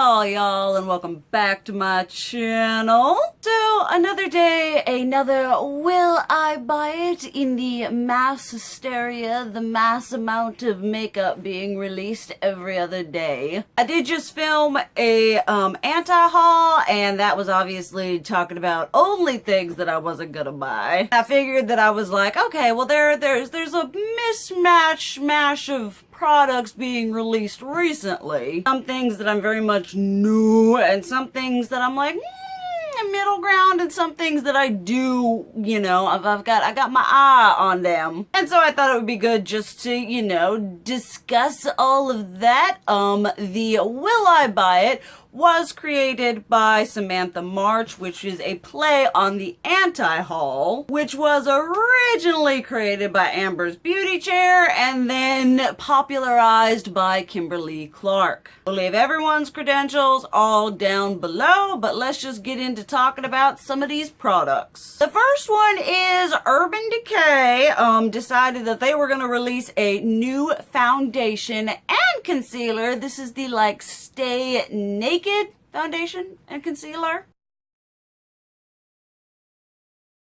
y'all, and welcome back to my channel. So, another day, another will I buy it in the mass hysteria, the mass amount of makeup being released every other day. I did just film a anti-haul, and that was obviously talking about only things that I wasn't gonna buy. I figured that I was like, okay, well there's a mash of products being released recently. Some things that I'm very much new, and some things that I'm like, middle ground, and some things that I do, you know, I got my eye on them. And so I thought it would be good just to, you know, discuss all of that. The Will I Buy It was created by Samantha March, which is a play on the anti-haul, which was originally created by Amber's Beauty Chair and then popularized by Kimberly Clark. We'll leave everyone's credentials all down below, but let's just get into talking about some of these products. The first one is Urban Decay decided that they were going to release a new foundation and concealer. This is the like Stay Naked foundation and concealer.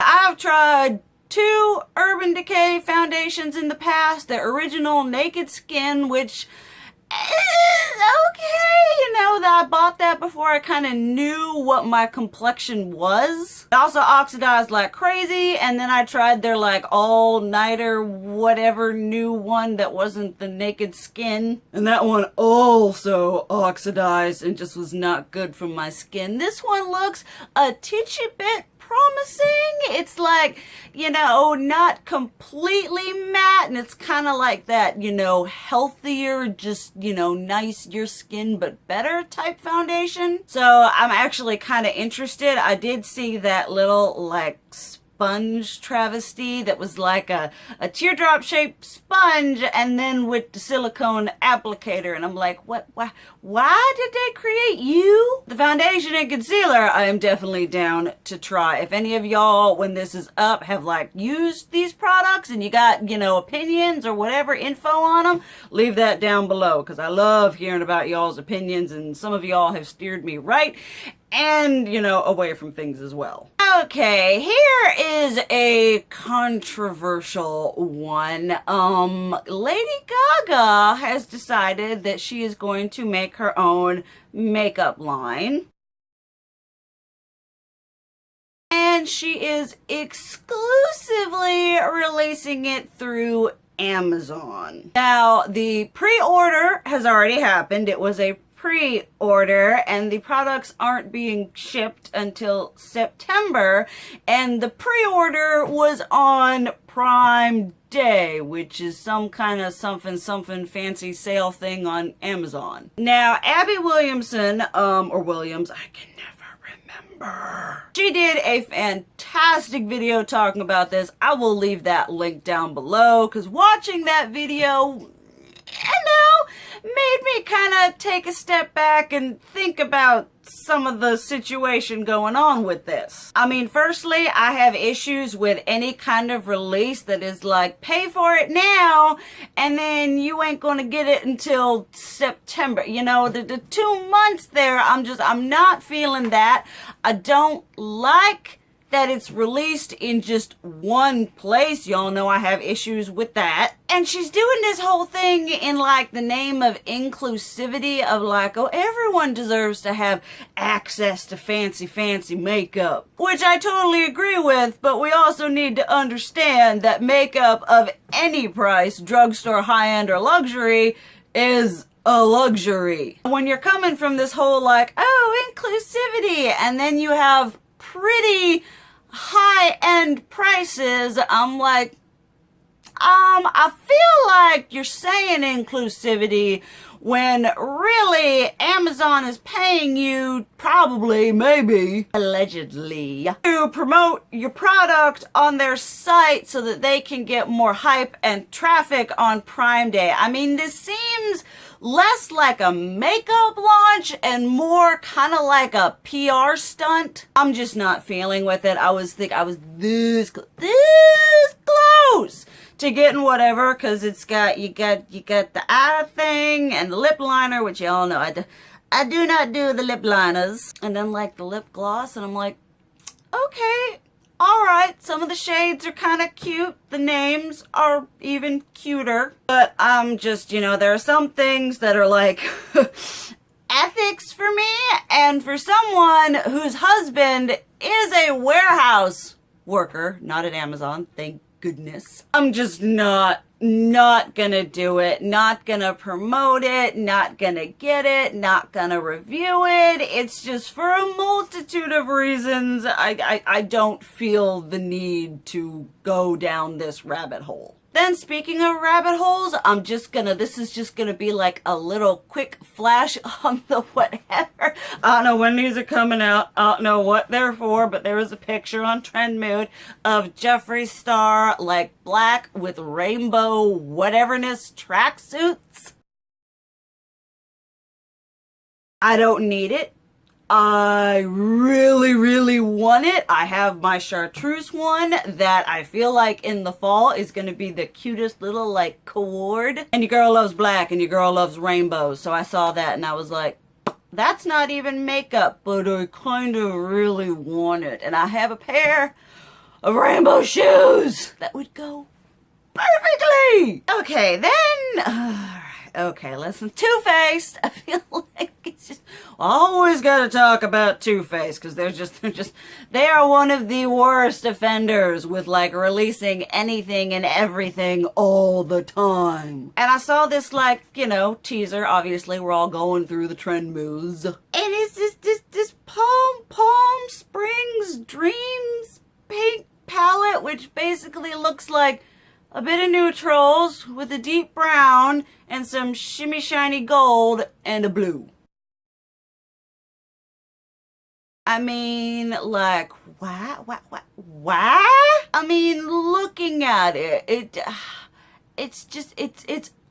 I've tried two Urban Decay foundations in the past. The original Naked Skin, which is okay, you know, that I bought that before I kind of knew what my complexion was. It also oxidized like crazy, and then I tried their like all-nighter whatever new one that wasn't the Naked Skin, and that one also oxidized and just was not good for my skin. This one looks a titchy bit promising. It's like, you know, not completely matte, and it's kind of like that, you know, healthier, just, you know, nice your skin but better type foundation. So I'm actually kind of interested. I did see that little like sponge travesty that was like a teardrop shaped sponge and then with the silicone applicator, and I'm like, why did they create you? The foundation and concealer I am definitely down to try. If any of y'all, when this is up, have like used these products and you got, you know, opinions or whatever info on them, leave that down below, because I love hearing about y'all's opinions, and some of y'all have steered me right and, you know, away from things as well. Okay, here is a controversial one. Lady Gaga has decided that she is going to make her own makeup line. And she is exclusively releasing it through Amazon. Now, the pre-order has already happened. It was a pre-order, and the products aren't being shipped until September, and the pre-order was on Prime Day, which is some kind of something fancy sale thing on Amazon. Now, Abby Williamson, or Williams, I can never remember. She did a fantastic video talking about this. I will leave that link down below, because watching that video, you know, made me kind of take a step back and think about some of the situation going on with this. I mean, firstly, I have issues with any kind of release that is like, pay for it now, and then you ain't gonna get it until September. You know, the 2 months there, I'm not feeling that. I don't like that it's released in just one place. Y'all know I have issues with that. And she's doing this whole thing in like the name of inclusivity, of like, oh, everyone deserves to have access to fancy makeup, which I totally agree with, but we also need to understand that makeup of any price, drugstore, high-end, or luxury, is a luxury. When you're coming from this whole like, oh, inclusivity, and then you have pretty high-end prices, I'm like, I feel like you're saying inclusivity when really Amazon is paying you, probably, maybe, allegedly, to promote your product on their site so that they can get more hype and traffic on Prime Day. I mean, this seems less like a makeup launch and more kind of like a PR stunt. I'm just not feeling with it. I was this close to getting whatever, because it's got, you got the eye thing and the lip liner, which y'all know I do not do the lip liners. And then like the lip gloss, and I'm like, okay, all right. Some of the shades are kind of cute. The names are even cuter. But I'm just, you know, there are some things that are like ethics for me. And for someone whose husband is a warehouse worker, not at Amazon, thank goodness, I'm just not gonna do it, not gonna promote it, not gonna get it, not gonna review it. It's just for a multitude of reasons. I don't feel the need to go down this rabbit hole. Then speaking of rabbit holes, this is just gonna be like a little quick flash on the whatever. I don't know when these are coming out. I don't know what they're for, but there was a picture on Trend Mood of Jeffree Star, like black with rainbow whateverness tracksuits. I don't need it. I really want it. I have my chartreuse one that I feel like in the fall is going to be the cutest little like cord. And your girl loves black and your girl loves rainbows. So I saw that and I was like, that's not even makeup, but I kind of really want it. And I have a pair of rainbow shoes that would go perfectly. Okay, then... Okay, listen, Too Faced. I feel like it's just always gotta talk about Too Faced because they are one of the worst offenders with like releasing anything and everything all the time. And I saw this like, you know, teaser. Obviously, we're all going through the trend moves, and it's this Palm Springs Dreams paint palette, which basically looks like a bit of neutrals with a deep brown and some shimmy shiny gold and a blue. I mean, like, why? I mean, looking at it, it's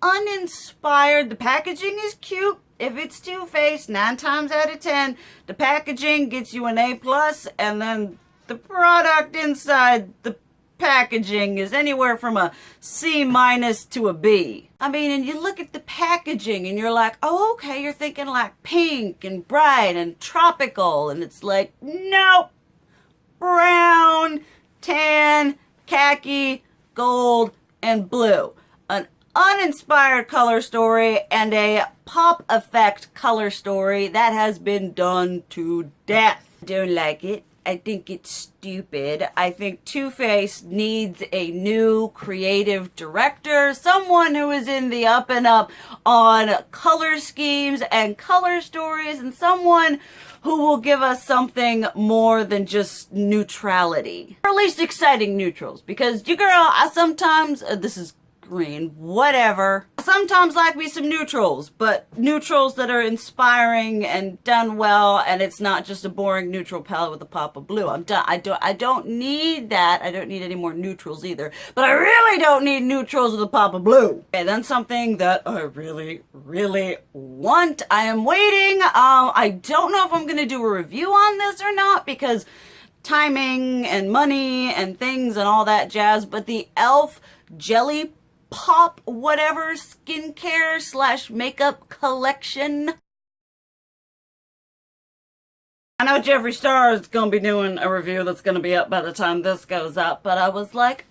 uninspired. The packaging is cute. If it's Too Faced, 9 times out of 10, the packaging gets you an A+, and then the product inside the packaging is anywhere from a C- to a B. I mean, and you look at the packaging and you're like, oh, okay, you're thinking like pink and bright and tropical, and it's like, nope, brown, tan, khaki, gold, and blue. An uninspired color story and a pop effect color story that has been done to death. Don't like it. I think it's stupid. I think Too Faced needs a new creative director, someone who is in the up and up on color schemes and color stories, and someone who will give us something more than just neutrality. Or at least exciting neutrals, because you girl, I sometimes, this is green, whatever. I sometimes like me some neutrals, but neutrals that are inspiring and done well, and it's not just a boring neutral palette with a pop of blue. I'm done. I don't need that. I don't need any more neutrals either, but I really don't need neutrals with a pop of blue. Okay, then something that I really want. I am waiting. I don't know if I'm gonna do a review on this or not because timing and money and things and all that jazz, but the e.l.f. Jelly Pop whatever skincare / makeup collection. I know Jeffree Star is going to be doing a review that's going to be up by the time this goes up, but I was like,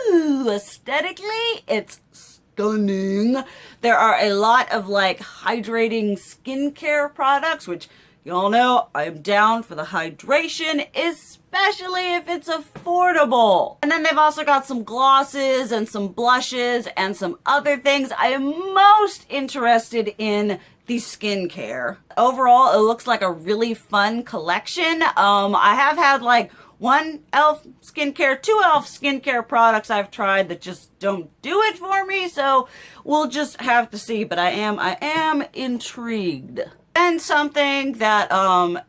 ooh, aesthetically, it's stunning. There are a lot of like hydrating skincare products, which y'all know I'm down for the hydration, especially if it's affordable. And then they've also got some glosses and some blushes and some other things. I am most interested in the skincare. Overall, it looks like a really fun collection. I have had like one e.l.f. skincare, 2 e.l.f. skincare products I've tried that just don't do it for me, so we'll just have to see, but I am intrigued. And something that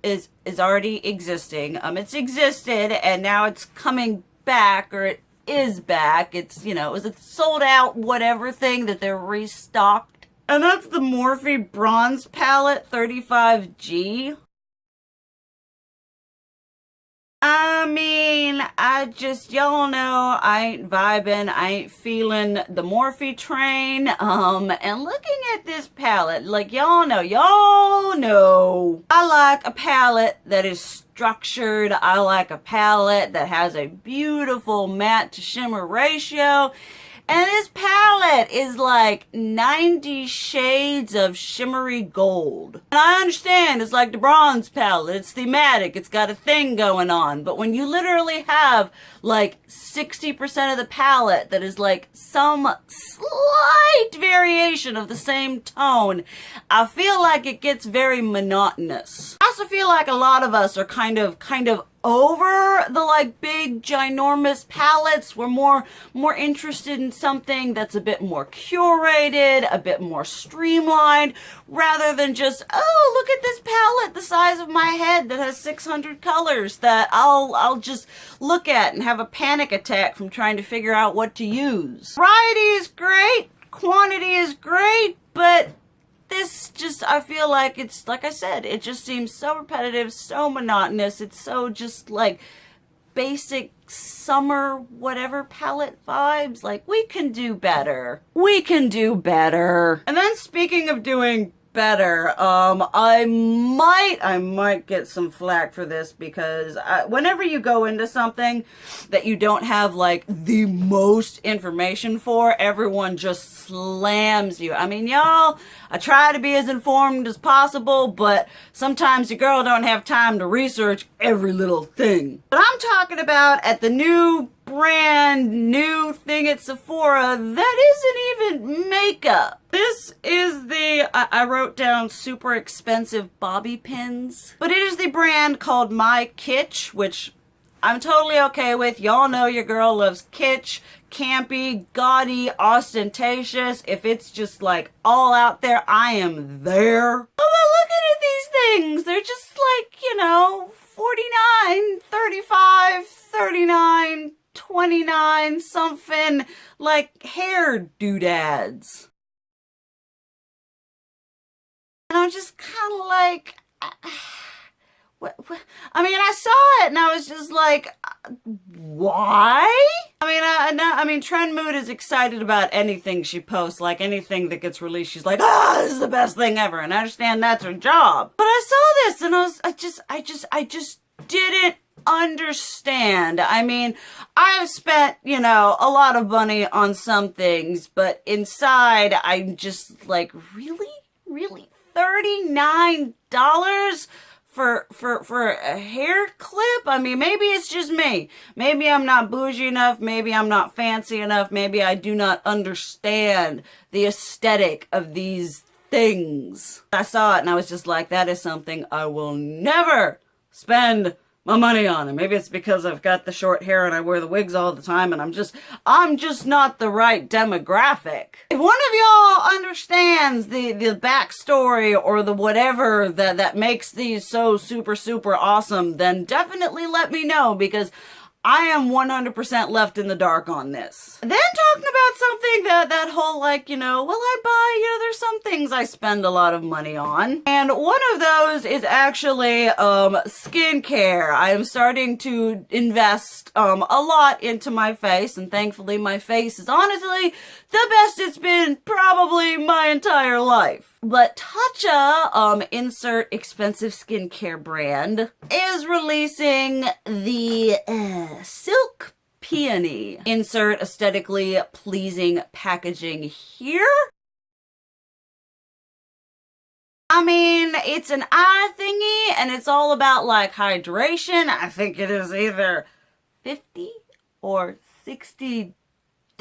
is already existing. It's existed and now it's coming back, or it is back. It's, you know, it was a sold out whatever thing that they're restocked. And that's the Morphe Bronze Palette 35G. I mean, y'all know I ain't vibing, I ain't feeling the Morphe train, and looking at this palette, like y'all know, I like a palette that is structured, I like a palette that has a beautiful matte to shimmer ratio, and this palette is like 90 shades of shimmery gold. And I understand it's like the bronze palette, it's thematic, it's got a thing going on. But when you literally have like 60% of the palette that is like some slight variation of the same tone, I feel like it gets very monotonous. I also feel like a lot of us are kind of over the like big ginormous palettes. We're more interested in something that's a bit more curated, a bit more streamlined, rather than just, oh, look at this palette the size of my head that has 600 colors that I'll just look at and have a panic attack from trying to figure out what to use. Variety is great, quantity is great, but this just, I feel like it's, like I said, it just seems so repetitive, so monotonous. It's so just like basic summer whatever palette vibes. Like, we can do better. We can do better. And then speaking of doing better, I might get some flack for this because whenever you go into something that you don't have like the most information for, everyone just slams you. I mean, y'all, I try to be as informed as possible, but sometimes your girl don't have time to research every little thing. But I'm talking about at the new brand new thing at Sephora that isn't even makeup. This is the, I wrote down super expensive bobby pins, but it is the brand called My Kitsch, which I'm totally okay with. Y'all know your girl loves kitsch, campy, gaudy, ostentatious. If it's just like all out there, I am there. Oh, but looking at these things, they're just like, you know, $49, $35, $39, $29, something, like hair doodads. And I'm just kind of like, what? I mean, I saw it and I was just like, why? I mean, Trend Mood is excited about anything she posts, like anything that gets released. She's like, this is the best thing ever. And I understand that's her job. But I saw this and I just didn't understand. I mean, I've spent, you know, a lot of money on some things, but inside I'm just like, really? $39 for a hair clip? I mean, maybe it's just me. Maybe I'm not bougie enough. Maybe I'm not fancy enough. Maybe I do not understand the aesthetic of these things. I saw it and I was just like, that is something I will never spend my money on. And maybe it's because I've got the short hair and I wear the wigs all the time and I'm just not the right demographic. If one of y'all understands the backstory or the whatever that makes these so super awesome, then definitely let me know, because I am 100% left in the dark on this. Then talking about something that whole like, you know, well, I buy, you know, there's some things I spend a lot of money on. And one of those is actually skincare. I am starting to invest a lot into my face, and thankfully my face is honestly the best it's been probably my entire life. But Tatcha, insert expensive skincare brand, is releasing the Silk Peony. Insert aesthetically pleasing packaging here. I mean, it's an eye thingy, and it's all about like hydration. I think it is either $50 or $60.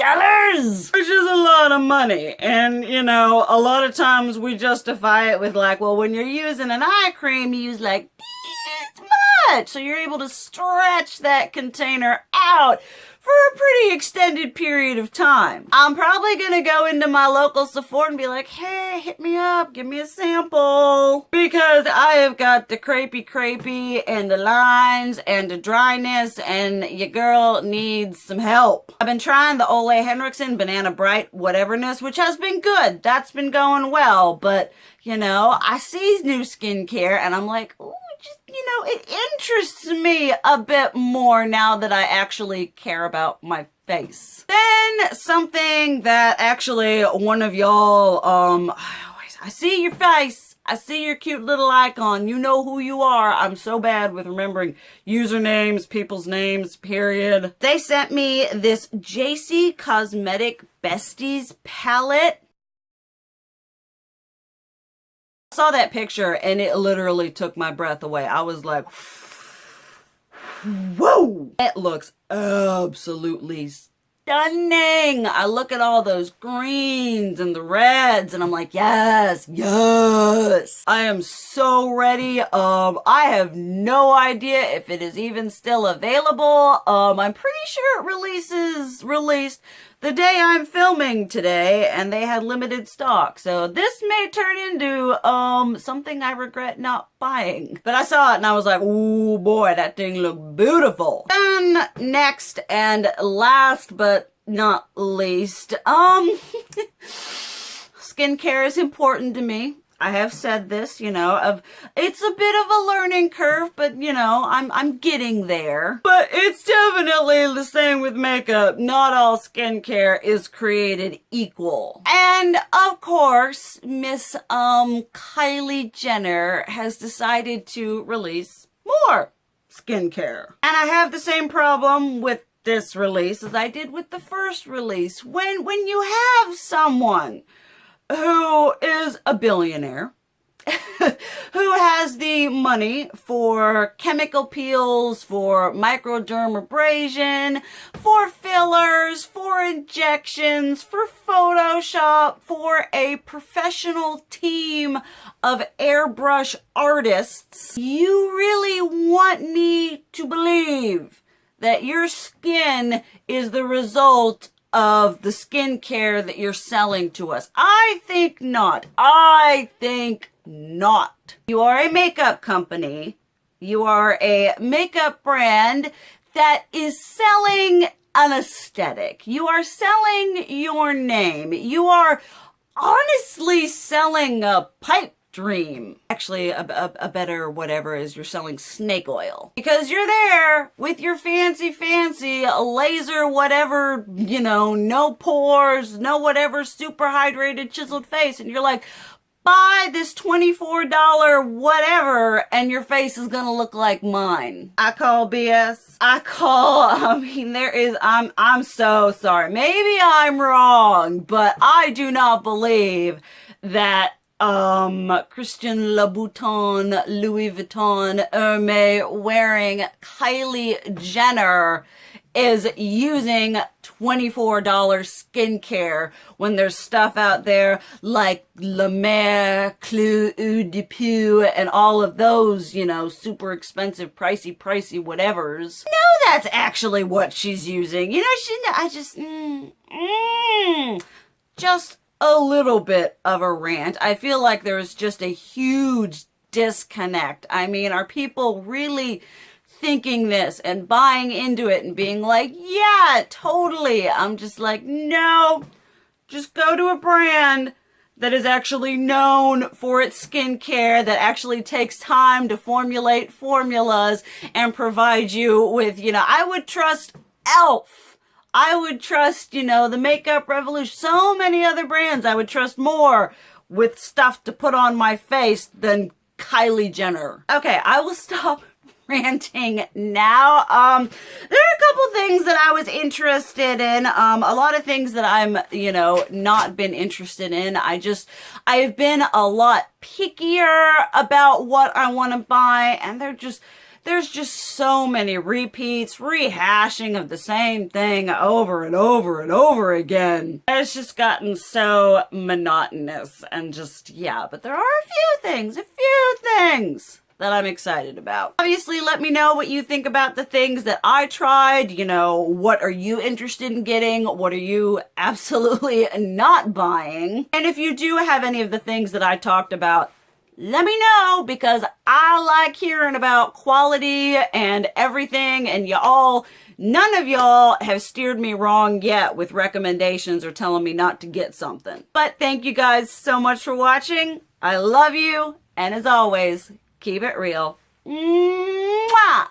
Which is a lot of money. And, you know, a lot of times we justify it with like, well, when you're using an eye cream, you use like this much. So you're able to stretch that container out for a pretty extended period of time. I'm probably gonna go into my local Sephora and be like, hey, hit me up, give me a sample. Because I have got the crepey and the lines and the dryness, and your girl needs some help. I've been trying the Ole Henriksen Banana Bright whateverness, which has been good. That's been going well, but you know, I see new skincare and I'm like, ooh, just, you know, it interests me a bit more now that I actually care about my face. Then something that actually one of y'all, I see your face. I see your cute little icon. You know who you are. I'm so bad with remembering usernames, people's names, period. They sent me this Jacy Cosmetics Besties palette. I saw that picture and it literally took my breath away. I was like, whoa! It looks absolutely stunning. I look at all those greens and the reds and I'm like, yes, yes. I am so ready. I have no idea if it is even still available. I'm pretty sure it released the day I'm filming today, and they had limited stock. So this may turn into something I regret not buying. But I saw it and I was like, ooh boy, that thing looked beautiful. Then next and last but not least, skincare is important to me. I have said this, you know, it's a bit of a learning curve, but you know, I'm getting there. But it's definitely the same with makeup. Not all skincare is created equal. And of course, Miss Kylie Jenner has decided to release more skincare. And I have the same problem with this release as I did with the first release. When you have someone who is a billionaire, who has the money for chemical peels, for microdermabrasion, for fillers, for injections, for Photoshop, for a professional team of airbrush artists, you really want me to believe that your skin is the result of the skincare that you're selling to us? I think not. I think not. You are a makeup company. You are a makeup brand that is selling an aesthetic. You are selling your name. You are honestly selling a pipe dream. Actually, a better whatever is you're selling snake oil. Because you're there with your fancy laser whatever, you know, no pores, no whatever, super hydrated chiseled face. And you're like, buy this $24 whatever and your face is gonna look like mine. I call BS. I'm so sorry. Maybe I'm wrong, but I do not believe that Christian Louboutin, Louis Vuitton, Hermès wearing Kylie Jenner is using $24 skincare when there's stuff out there like La Mer, Clou de Peau, and all of those, you know, super expensive, pricey whatevers. No, that's actually what she's using. You know, just a little bit of a rant. I feel like there's just a huge disconnect. I mean, are people really thinking this and buying into it and being like, yeah, totally? I'm just like, no, just go to a brand that is actually known for its skincare, that actually takes time to formulate formulas and provide you with, you know, I would trust e.l.f. I would trust, you know, the Makeup Revolution, so many other brands I would trust more with stuff to put on my face than Kylie Jenner. Okay, I will stop ranting now. There are a couple things that I was interested in. A lot of things that I'm, you know, not been interested in. I've been a lot pickier about what I want to buy, and there's just so many repeats, rehashing of the same thing over and over and over again. It's just gotten so monotonous and just, yeah, but there are a few things that I'm excited about. Obviously, let me know what you think about the things that I tried. You know, what are you interested in getting? What are you absolutely not buying? And if you do have any of the things that I talked about, let me know, because I like hearing about quality and everything, and none of y'all have steered me wrong yet with recommendations or telling me not to get something. But thank you guys so much for watching. I love you, and as always, keep it real. Mwah!